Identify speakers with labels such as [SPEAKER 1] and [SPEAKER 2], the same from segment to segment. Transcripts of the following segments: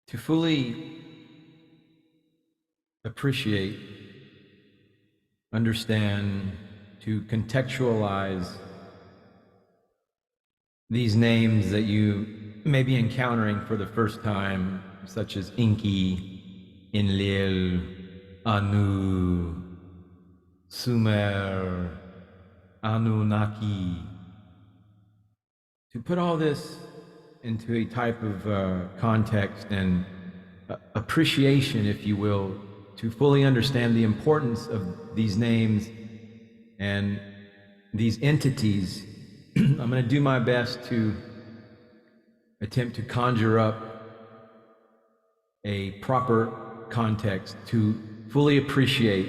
[SPEAKER 1] To fully appreciate, understand, to contextualize these names that you may be encountering for the first time, such as Inki, Enlil, Anu, Sumer, Anunnaki. To put all this into a type of context and appreciation, if you will, to fully understand the importance of these names and these entities, I'm going to do my best to attempt to conjure up a proper context to fully appreciate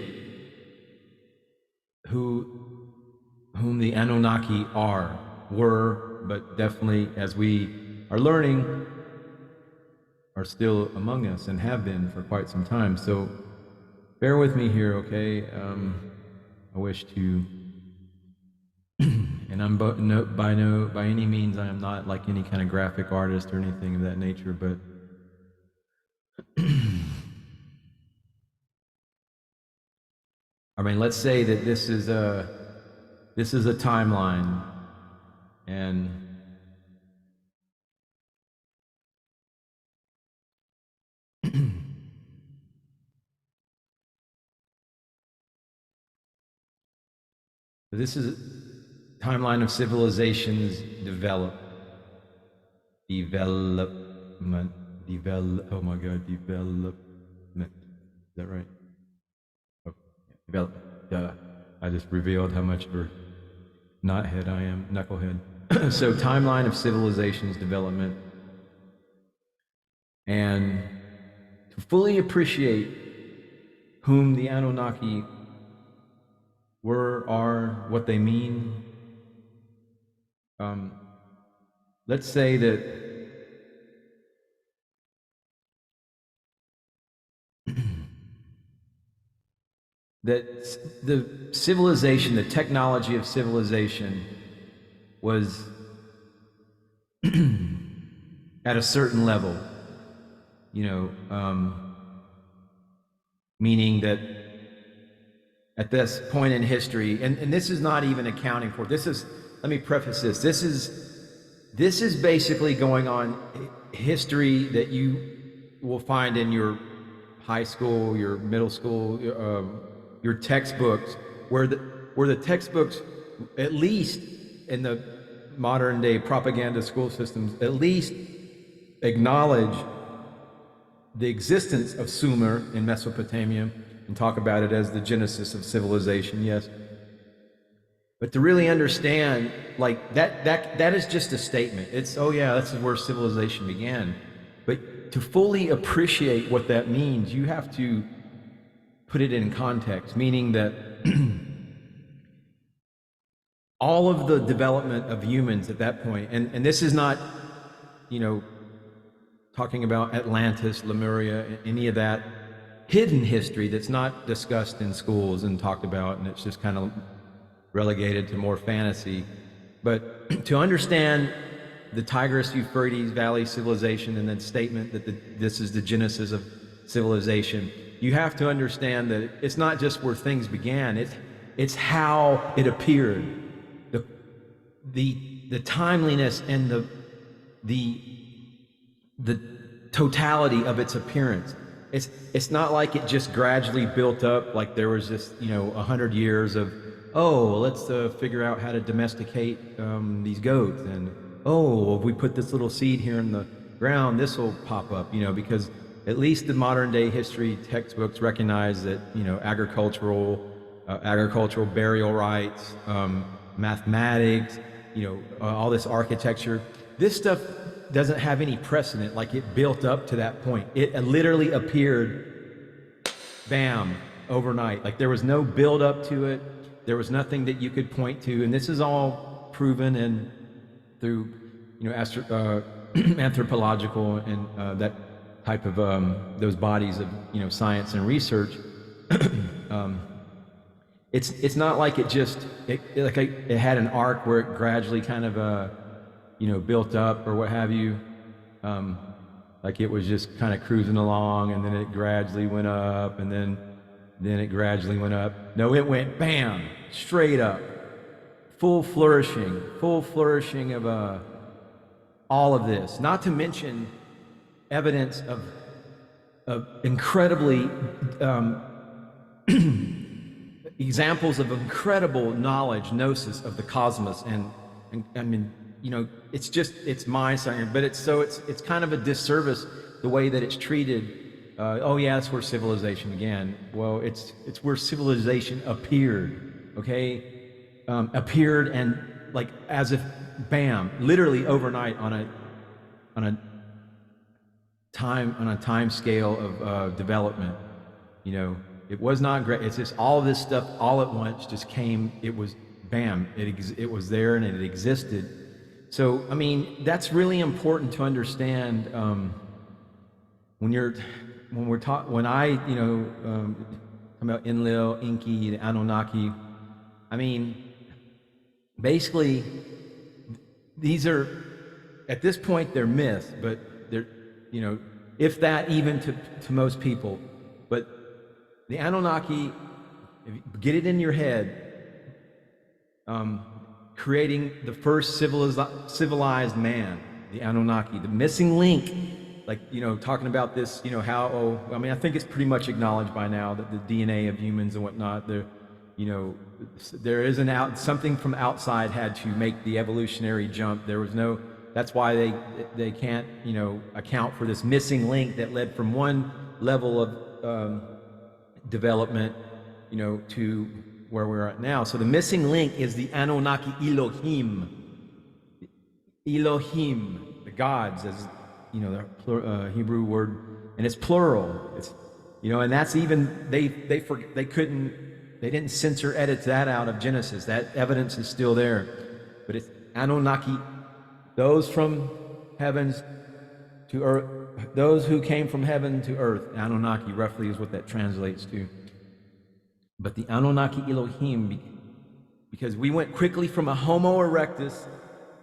[SPEAKER 1] whom the Anunnaki were, but definitely, as we are learning, are still among us and have been for quite some time. So bear with me here, okay? I wish to, and I'm by any means, I am not like any kind of graphic artist or anything of that nature, but I mean, let's say that this is a timeline, and this is a timeline of civilizations development. Oh my God, development. Is that right? Oh, yeah, development. Duh. I just revealed how much of a knothead I am, knucklehead. So, timeline of civilizations development. And to fully appreciate whom the Anunnaki were, are, what they mean, let's say that the civilization, the technology of civilization was at a certain level, meaning that at this point in history, and this is not even accounting for, let me preface this, this is basically going on history that you will find in your high school, your middle school, your textbooks, where the textbooks, at least in the modern day propaganda school systems, at least acknowledge the existence of Sumer in Mesopotamia and talk about it as the genesis of civilization, yes. But to really understand, like, that is just a statement. It's, oh yeah, that's where civilization began. But to fully appreciate what that means, you have to put it in context, meaning that all of the development of humans at that point, and this is not, talking about Atlantis, Lemuria, any of that hidden history that's not discussed in schools and talked about, and it's just kind of relegated to more fantasy. But to understand the Tigris-Euphrates Valley civilization and that statement that this is the genesis of civilization, you have to understand that it's not just where things began, it's how it appeared. The timeliness and the totality of its appearance. It's not like it just gradually built up, like there was just 100 years of, oh, let's figure out how to domesticate these goats, and oh, if we put this little seed here in the ground, this will pop up, because at least the modern day history textbooks recognize that agricultural burial rites, mathematics, all this architecture, this stuff doesn't have any precedent. Like, it built up to that point. It literally appeared, bam, overnight. Like, there was no build up to it. There was nothing that you could point to. And this is all proven and through, anthropological and that type of those bodies of science and research. It's not like it just it had an arc where it gradually kind of built up or what have you. like it was just kind of cruising along, and then it gradually went up, and then it gradually went up. No, it went bam, straight up, full flourishing of all of this. Not to mention evidence of incredibly examples of incredible knowledge, gnosis of the cosmos, and I mean, you know, it's mind-science, but it's kind of a disservice the way that it's treated. Oh yeah, that's where civilization began. Well, it's where civilization appeared. Okay, appeared, and like as if bam, literally overnight on a time scale of development. You know, it was not great. It's just all of this stuff all at once just came. It was bam. It was there and it existed. So I mean, that's really important to understand when I talk about Enlil, Enki, the Anunnaki. I mean, basically, these are at this point they're myths, but they're, you know, if that even to most people. But the Anunnaki, if you get it in your head, creating the first civilized man, the Anunnaki, the missing link, like, you know, talking about this, you know, how, I mean, I think it's pretty much acknowledged by now that the DNA of humans and whatnot, you know, there is something from outside had to make the evolutionary jump. There was no, that's why they can't, you know, account for this missing link that led from one level of development, you know, to where we're at now. So the missing link is the Anunnaki Elohim. Elohim, the gods, as you know, the Hebrew word, and it's plural. It's, you know, and that's even they didn't censor edit that out of Genesis. That evidence is still there, but it's Anunnaki, those from heavens to earth, those who came from heaven to earth. Anunnaki roughly is what that translates to. But the Anunnaki Elohim, because we went quickly from a Homo erectus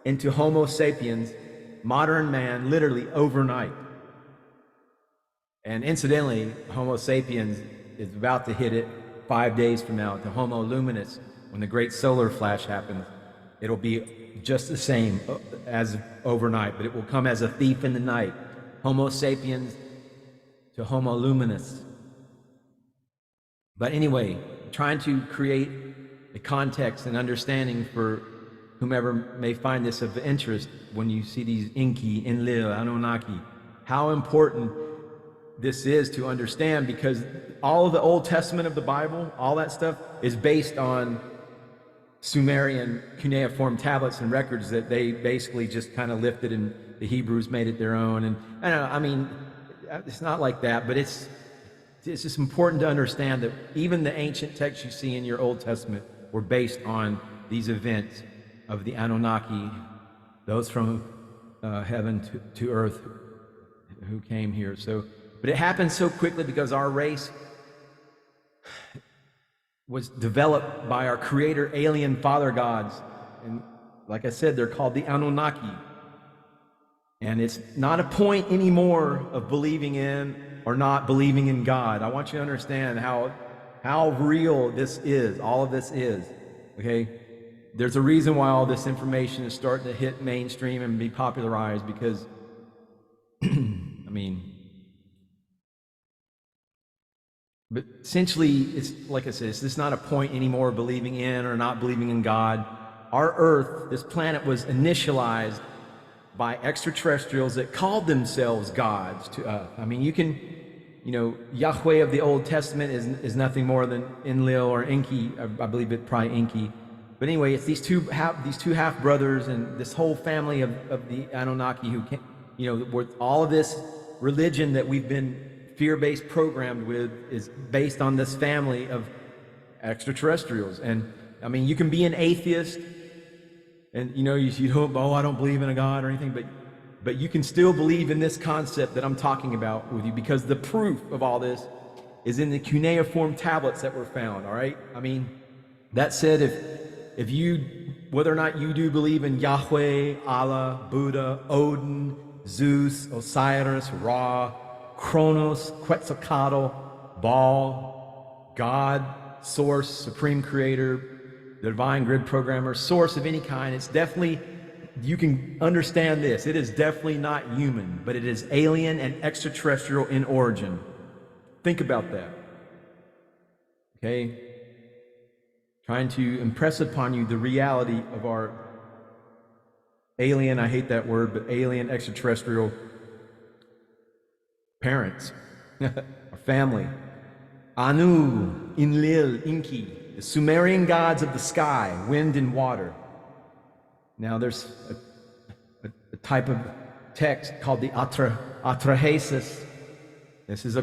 [SPEAKER 1] into Homo sapiens, modern man, literally overnight. And incidentally, Homo sapiens is about to hit it 5 days from now to Homo luminous. When the great solar flash happens, it'll be just the same as overnight, but it will come as a thief in the night. Homo sapiens to Homo luminous. But anyway, trying to create a context and understanding for whomever may find this of interest when you see these Enki, Enlil, Anunnaki, how important this is to understand, because all of the Old Testament of the Bible, all that stuff is based on Sumerian cuneiform tablets and records that they basically just kind of lifted and the Hebrews made it their own. And I don't know, I mean, it's not like that, but it's just important to understand that even the ancient texts you see in your Old Testament were based on these events of the Anunnaki, those from heaven to earth who came here. So, but it happened so quickly because our race was developed by our creator alien father gods. And like I said, they're called the Anunnaki. And it's not a point anymore of believing in or not believing in God. I want you to understand how real this is, all of this is, okay? There's a reason why all this information is starting to hit mainstream and be popularized, because, I mean, but essentially, it's like I said, it's just not a point anymore of believing in or not believing in God. Our Earth, this planet, was initialized by extraterrestrials that called themselves gods to us. I mean, you can, you know, Yahweh of the Old Testament is nothing more than Enlil or Enki. I believe it's probably Enki. But anyway, it's these two half brothers and this whole family of the Anunnaki who came, you know, with all of this religion that we've been fear-based programmed with is based on this family of extraterrestrials. And I mean, you can be an atheist, and you know, you hope, oh, I don't believe in a God or anything, but you can still believe in this concept that I'm talking about with you, because the proof of all this is in the cuneiform tablets that were found. All right, I mean, that said, whether or not you do believe in Yahweh, Allah, Buddha, Odin, Zeus, Osiris, Ra, Kronos, Quetzalcoatl, Baal, God, Source, Supreme Creator, the divine grid programmer, source of any kind. It's definitely, you can understand this. It is definitely not human, but it is alien and extraterrestrial in origin. Think about that. Okay? Trying to impress upon you the reality of our alien, I hate that word, but alien extraterrestrial parents, our family. Anu, Enlil, Enki, the Sumerian gods of the sky, wind and water. Now there's a type of text called the Atrahasis. This is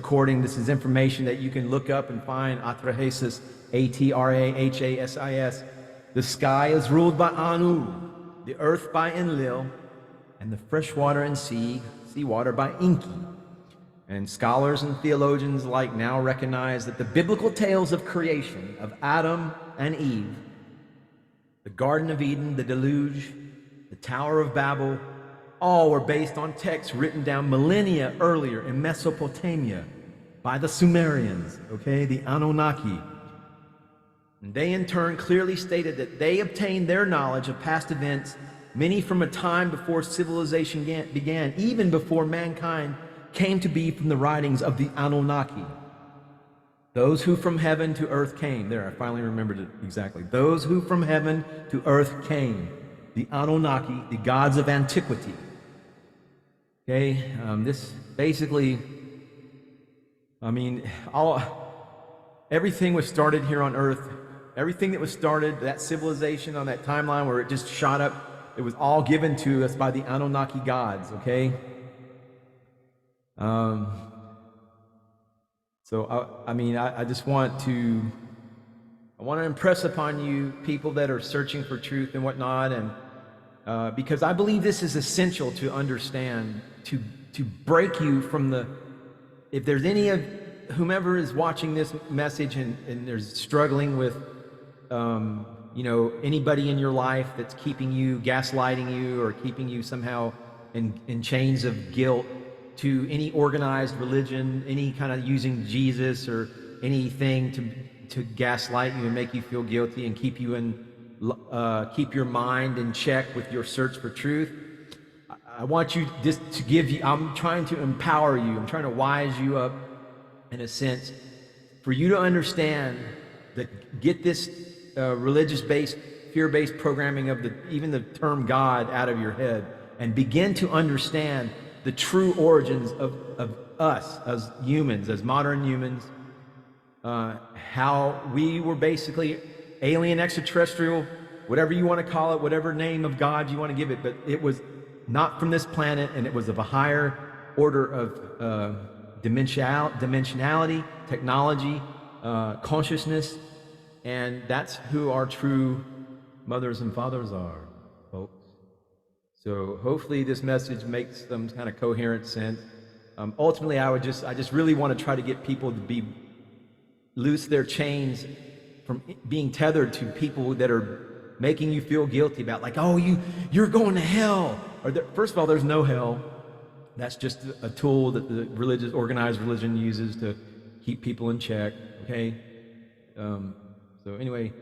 [SPEAKER 1] information that you can look up and find. Atrahasis, Atrahas. The sky is ruled by Anu, the earth by Enlil, and the fresh water and seawater by Enki. And scholars and theologians alike now recognize that the biblical tales of creation of Adam and Eve, the Garden of Eden, the deluge, the Tower of Babel, all were based on texts written down millennia earlier in Mesopotamia by the Sumerians, okay, the Anunnaki. And they in turn clearly stated that they obtained their knowledge of past events, many from a time before civilization began, even before mankind came to be, from the writings of the Anunnaki. Those who from heaven to earth came. There, I finally remembered it exactly. Those who from heaven to earth came. The Anunnaki, the gods of antiquity. Okay, this basically, I mean, everything was started here on earth. Everything that was started, that civilization on that timeline where it just shot up, it was all given to us by the Anunnaki gods, okay? I just want to impress upon you people that are searching for truth and whatnot, and because I believe this is essential to understand, to break you from the, if there's any of whomever is watching this message and there's struggling with, anybody in your life that's keeping you, gaslighting you, or keeping you somehow in chains of guilt, to any organized religion, any kind of using Jesus or anything to gaslight you and make you feel guilty and keep you keep your mind in check with your search for truth. I want you just to give you, I'm trying to empower you, I'm trying to wise you up in a sense for you to understand that, get this religious-based, fear-based programming of even the term God out of your head, and begin to understand the true origins of us as humans, as modern humans, how we were basically alien, extraterrestrial, whatever you want to call it, whatever name of God you want to give it, but it was not from this planet, and it was of a higher order of dimensionality, technology, consciousness, and that's who our true mothers and fathers are, folks. So hopefully this message makes some kind of coherent sense. Ultimately, I just really want to try to get people to loose their chains from being tethered to people that are making you feel guilty about, like, oh, you're going to hell. First of all, there's no hell. That's just a tool that the organized religion uses to keep people in check. Okay. So anyway,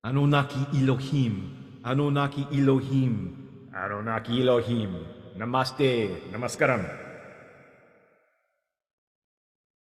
[SPEAKER 1] Anunnaki Elohim. Anunnaki Elohim. Anunnaki Elohim. Namaste. Namaskaram.